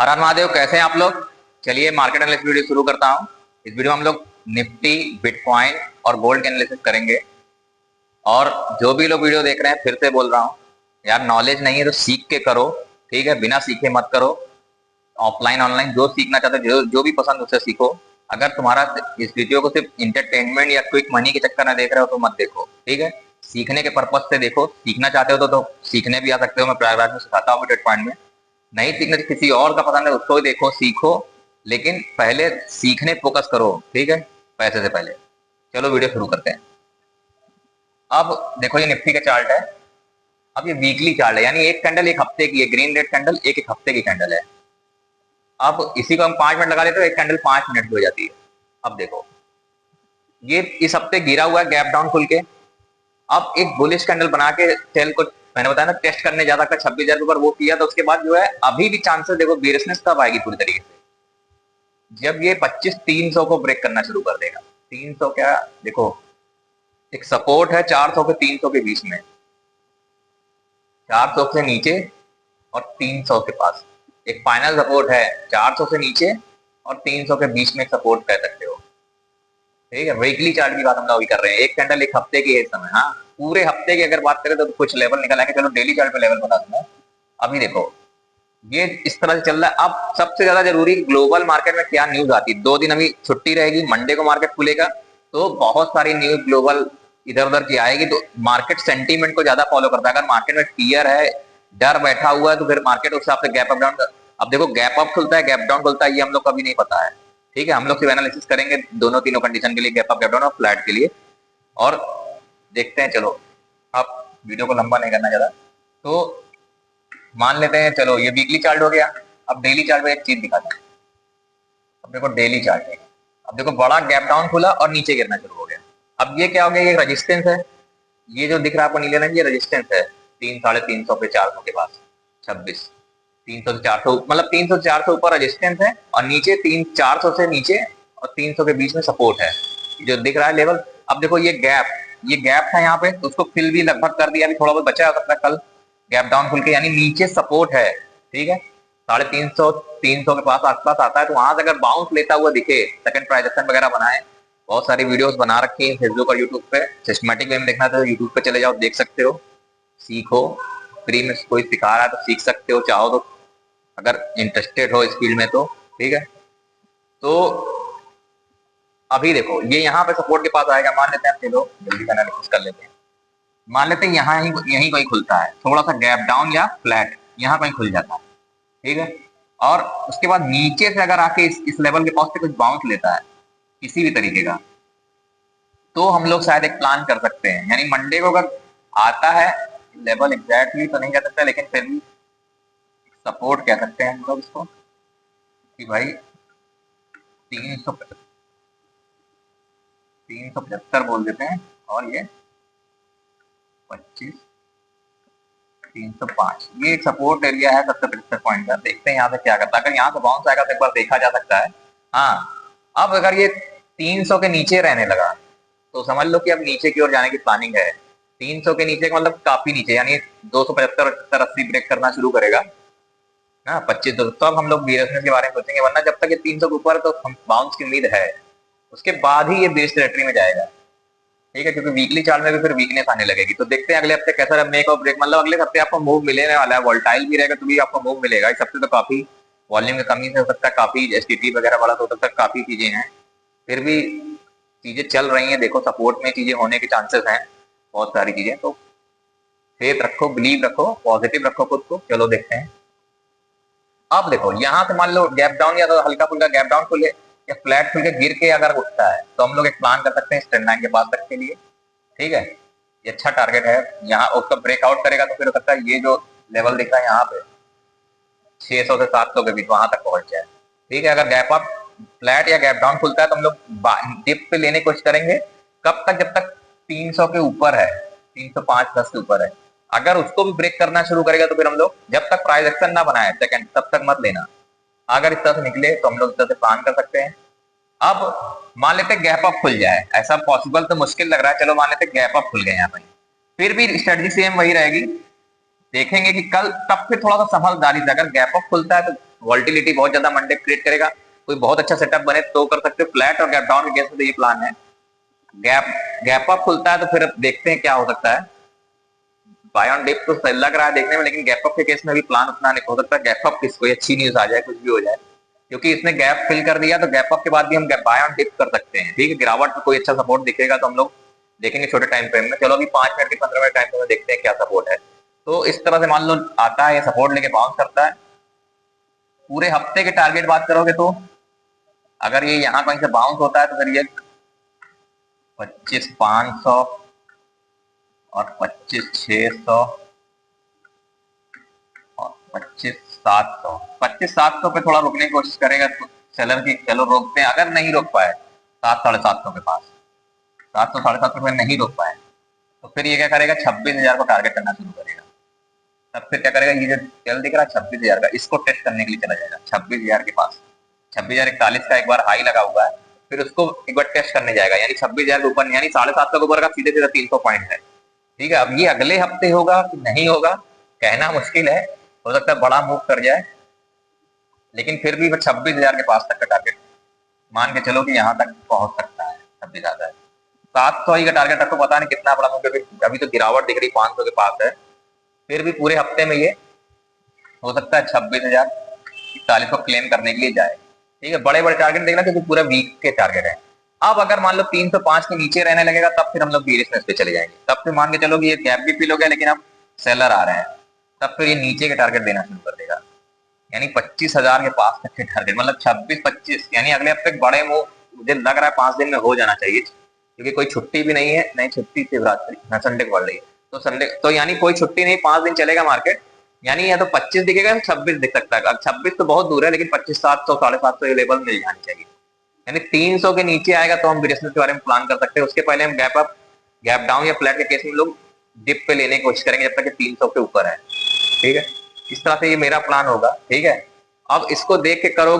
हर हर महादेव, कैसे हैं आप लोग। चलिए मार्केट एनालिसिस वीडियो शुरू करता हूं। इस वीडियो में हम लोग निफ्टी, बिटकॉइन और गोल्ड के एनालिसिस करेंगे। और जो भी लोग वीडियो देख रहे हैं, फिर से बोल रहा हूं यार, नॉलेज नहीं है तो सीख के करो, ठीक है। बिना सीखे मत करो। ऑफलाइन ऑनलाइन जो सीखना चाहते हो, जो भी पसंद उससे सीखो। अगर तुम्हारा इस वीडियो को सिर्फ इंटरटेनमेंट या क्विक मनी के चक्कर में देख रहे हो तो मत देखो, ठीक है। सीखने के पर्पज से देखो। सीखना चाहते हो तो सीखने भी आ सकते हो, मैं प्रयागराज में सिखाता हूँ बिटकॉइन में। नहीं सीखने किसी और का पसंद है उसको भी देखो, सीखो, लेकिन पहले सीखने फोकस करो, ठीक है, पैसे से पहले। चलो वीडियो शुरू करते हैं। अब देखो, ये निफ्टी का चार्ट है। अब ये वीकली चार्ट है, यानी एक कैंडल एक हफ्ते की है। ग्रीन रेड कैंडल एक हफ्ते की कैंडल है। अब इसी को हम 5 मिनट लगा लेते हो, एक कैंडल 5 मिनट की हो जाती है। अब देखो, ये इस हफ्ते गिरा हुआ है गैप डाउन खुल के। अब एक बुलिश कैंडल बना के सेल को, मैंने बताया ना, टेस्ट करने जा सकता है 26,000 के ऊपर, वो किया। तो उसके बाद जो है, अभी भी चांसेस देखो बेरिशनेस कब आएगी पूरी तरीके से, जब ये 25,300 को ब्रेक करना शुरू कर देगा। 300 क्या, देखो एक सपोर्ट है 400 के 300 के बीच में, 400 से नीचे और 300 के पास एक फाइनल सपोर्ट है। 400 से नीचे और 300 के बीच में एक सपोर्ट कह सकते हो, ठीक है। वीकली चार्ट की बात हम लोग अभी कर रहे हैं। एक कैंडल एक हफ्ते की है इस समय। हाँ, पूरे हफ्ते की अगर बात करें तो कुछ लेवल निकल आएंगे। चलो डेली चार्ट पे लेवल बता दूंगा। अभी देखो, ये इस तरह से चल रहा है। अब सबसे ज्यादा जरूरी, ग्लोबल मार्केट में क्या न्यूज आती है। 2 दिन अभी छुट्टी रहेगी, मंडे को मार्केट खुलेगा, तो बहुत सारी न्यूज ग्लोबल इधर उधर की आएगी। तो मार्केट सेंटीमेंट को ज्यादा फॉलो करता है। अगर मार्केट में फियर है, डर बैठा हुआ है, तो फिर मार्केट उस हिसाब से गैप अप डाउन। अब देखो, गैप अप खुलता है, गैप डाउन खुलता है, ये हम लोग को अभी नहीं पता है, ठीक है। हम लोग सिर्फ एनालिसिस करेंगे दोनों तीनों कंडीशन के लिए, गैप अप, गैप डाउन और फ्लैट के लिए। और देखते हैं। चलो, अब वीडियो को लंबा नहीं करना ज्यादा, तो मान लेते हैं, चलो ये वीकली चार्ट हो गया। अब डेली चार्ट में एक चीज दिखाते हैं। अब देखो डेली चार्ट है। अब देखो, बड़ा गैप डाउन खुला और नीचे गिरना शुरू हो गया। अब ये क्या हो गया, ये रेजिस्टेंस है। ये जो दिख रहा है आपको नीले रंग, ये रेजिस्टेंस है 300-350 पे 400 के पास। 26, 300 से 400, मतलब 300 से 400 ऊपर रेजिस्टेंस है, और नीचे 400 से नीचे और 300 के बीच में सपोर्ट है, जो दिख रहा है लेवल। अब देखो, ये गैप था यहाँ पे, तो उसको फिल भी लगभग कर दिया। अभी थोड़ा बहुत बचा हो सकता है कल गैप डाउन खुल के, यानी नीचे सपोर्ट है, ठीक है। 350, 300 के पास आसपास आता है, तो वहां से अगर बाउंस लेता हुआ दिखे, सेकंड प्राइजेक्शन वगैरह बनाए। बहुत सारी वीडियोस बना रखी है फेसबुक और यूट्यूब पे। सिस्टमेटिक वे में देखना तो यूट्यूब पे चले जाओ, देख सकते हो, सीखो। फ्री में कोई सिखा रहा है तो सीख सकते हो, चाहो तो, अगर इंटरेस्टेड हो इस फील्ड में तो, ठीक है। तो अभी देखो, ये यहाँ पे सपोर्ट के पास आएगा। मान लेते हैं, चलो जल्दी का एनालिसिस कर लेते हैं। मान लेते हैं यहाँ ही यहीं कहीं खुलता है, थोड़ा सा गैप डाउन या फ्लैट यहाँ कहीं खुल जाता है, ठीक है। और उसके बाद नीचे से अगर आके इस लेवल के पास से कुछ बाउंस लेता है किसी भी तरीके का, तो हम लोग शायद एक प्लान कर सकते हैं। यानी मंडे को अगर आता है लेवल, एग्जैक्टली तो नहीं कह सकता, लेकिन फिर भी सपोर्ट कह सकते हैं हम लोग इसको, कि भाई 375 बोल देते हैं। और ये 25, 305, ये एक सपोर्ट एरिया है 70-75 पॉइंट का। देखते हैं यहाँ से क्या करता है। अगर यहाँ से बाउंस आएगा तो एक बार देखा जा सकता है। हाँ, अब अगर ये 300 के नीचे रहने लगा तो समझ लो कि अब नीचे की ओर जाने की प्लानिंग है। 300 के नीचे का मतलब काफी नीचे, यानी 275, 75, 80 ब्रेक करना शुरू करेगा ना, 25, तो अब हम लोग बीयरनेस के बारे में सोचेंगे। वरना जब तक ये 300 के ऊपर है तो हम बाउंस की उम्मीद है, उसके बाद ही ये बेस टेरिटरी में जाएगा, ठीक है। क्योंकि वीकली चार्ट में भी फिर वीकनेस आने लगेगी। तो देखते हैं अगले हफ्ते कैसा रहा मेक और ब्रेक। मतलब अगले हफ्ते आपको मूव मिलने वाला है, वोल्टाइल भी रहेगा तो भी आपको मूव मिलेगा। इस हफ्ते तो काफी वॉल्यूम की कमी से हो सकता है, काफी एसटीटी वगैरह वाला तो हो सकता है, काफी चीजें हैं। फिर भी चीजें चल रही हैं। देखो, सपोर्ट में चीजें होने के चांसेस हैं, बहुत सारी चीजें। तो फेथ रखो, बिलीव रखो, पॉजिटिव रखो खुद को। चलो देखते हैं। अब देखो, यहाँ से मान लो गैप डाउन या तो हल्का फुल्का गैप डाउन खुले या फ्लैट खुल के गिर के अगर उठता है, तो हम लोग एक प्लान कर सकते हैं ट्रेंड लाइन के पास तक के लिए, ठीक है। ये अच्छा टारगेट है। यहाँ उसका ब्रेकआउट करेगा तो फिर हो सकता है ये जो लेवल दिख रहा है यहाँ पे 600 से 700 के बीच, वहां तक पहुंच जाए, ठीक है। अगर गैप अप, फ्लैट या गैप डाउन खुलता है तो हम लोग डिप पे लेने की कोशिश करेंगे। कब तक, जब तक 300 के ऊपर है, 305-10 के ऊपर है। अगर उसको भी ब्रेक करना शुरू करेगा तो फिर हम लोग, जब तक प्राइस एक्शन ना बनाए सेकंड, तब तक मत लेना। अगर इस तरह से निकले तो हम लोग इस तरह से प्लान कर सकते हैं। अब मान लेते गैप अप खुल जाए, ऐसा पॉसिबल तो मुश्किल लग रहा है। चलो मान लेते गैप अप खुल गए यहाँ पे, फिर भी स्ट्रेटजी सेम वही रहेगी। देखेंगे कि कल, तब फिर थोड़ा सा समझदारी से, अगर गैप अप खुलता है तो वॉल्टिलिटी बहुत ज्यादा मंडे क्रिएट करेगा, कोई बहुत अच्छा सेटअप बने तो कर सकते हो। फ्लैट और गैप डाउन के केस में तो ये प्लान है। गैप गैप अप खुलता है तो फिर देखते हैं क्या हो सकता है। बाय ऑन डिप तो सही लग रहा है देखने में, लेकिन गैप अप के केस में भी प्लान उतना नहीं हो सकता। गैप अप किस कोई अच्छी न्यूज आ जाए, कुछ भी हो जाए, क्योंकि इसने गैप फिल कर दिया तो गैप अप के बाद भी हम बाय ऑन डिप कर सकते हैं। ठीक है, गिरावट में कोई अच्छा सपोर्ट दिखेगा तो हम लोग देखेंगे छोटे टाइम फ्रेम में। चलो अभी 5 मिनट के 15 मिनट टाइम फ्रेम में देखते हैं क्या सपोर्ट है। तो इस तरह से मान लो आता है, ये सपोर्ट लेके बाउंस करता है। पूरे हफ्ते के टारगेट बात करोगे तो अगर ये यहाँ कहीं से बाउंस होता है तो फिर ये 25,500 और 25,600 और 25,700, 25,700 पे थोड़ा रुकने की कोशिश करेगा तो सेलर की, चलो रोकते हैं। अगर नहीं रोक पाए 700-750 के पास, 700-750 पे नहीं रोक पाए तो फिर ये क्या करेगा, 26,000 को टारगेट करना शुरू करेगा। तब फिर क्या करेगा, ये जो चल दिख रहा है 26,000 का, इसको टेस्ट करने के लिए चला जाएगा 26,000 के पास। 26,041 का एक बार हाई लगा हुआ है, फिर उसको एक बार टेस्ट करने जाएगा, यानी 26,000 के ऊपर, यानी 750 के ऊपर का सीधे सीधा 300 पॉइंट है। ठीक है, अब ये अगले हफ्ते होगा कि नहीं होगा कहना मुश्किल है, हो सकता है बड़ा मूव कर जाए, लेकिन फिर भी 26,000 के पास तक का टारगेट मान के चलो कि यहाँ तक पहुंच सकता है। 26,000 700 ही का टारगेट रखो, पता नहीं कितना बड़ा मूव, क्योंकि अभी तो गिरावट दिख रही 500 के पास है। फिर भी पूरे हफ्ते में ये हो सकता है 26,041 को क्लेम करने के लिए जाए। ठीक है, बड़े बड़े टारगेट देखना क्योंकि पूरा वीक के टारगेट है। अब अगर मान लो 305 के नीचे रहने लगेगा तब फिर हम लोग बीरियसनेस पे चले जाएंगे। तब फिर मान के चलो कि ये गैप भी फिल हो गया, लेकिन अब सेलर आ रहे हैं, तब फिर ये नीचे के टारगेट देना शुरू कर देगा, यानी 25,000 के पास तक के टारगेट, मतलब 26-25, यानी अगले हफ्ते बड़े मूव मुझे लग रहा है 5 दिन में हो जाना चाहिए, क्योंकि कोई छुट्टी भी नहीं है, नहीं छुट्टी शिवरात्रि ना संडे को पड़ रही है, तो संडे तो यानी कोई छुट्टी नहीं, 5 दिन चलेगा मार्केट, यानी या तो 25 दिखेगा या 26 दिख सकता है। अब 26 तो बहुत दूर है, लेकिन 25,700 750 ये लेवल मिल जानी चाहिए, यानी 300 के नीचे आएगा तो हम बिजनेस के बारे में प्लान कर सकते हैं। उसके पहले हम गैप अप, गैप डाउन या फ्लैट के केस में लोग डिप पे लेने की कोशिश करेंगे जब तक कि 300 के ऊपर है। ठीक है, इस तरह से ये मेरा प्लान होगा। ठीक है, अब इसको देख के करोगे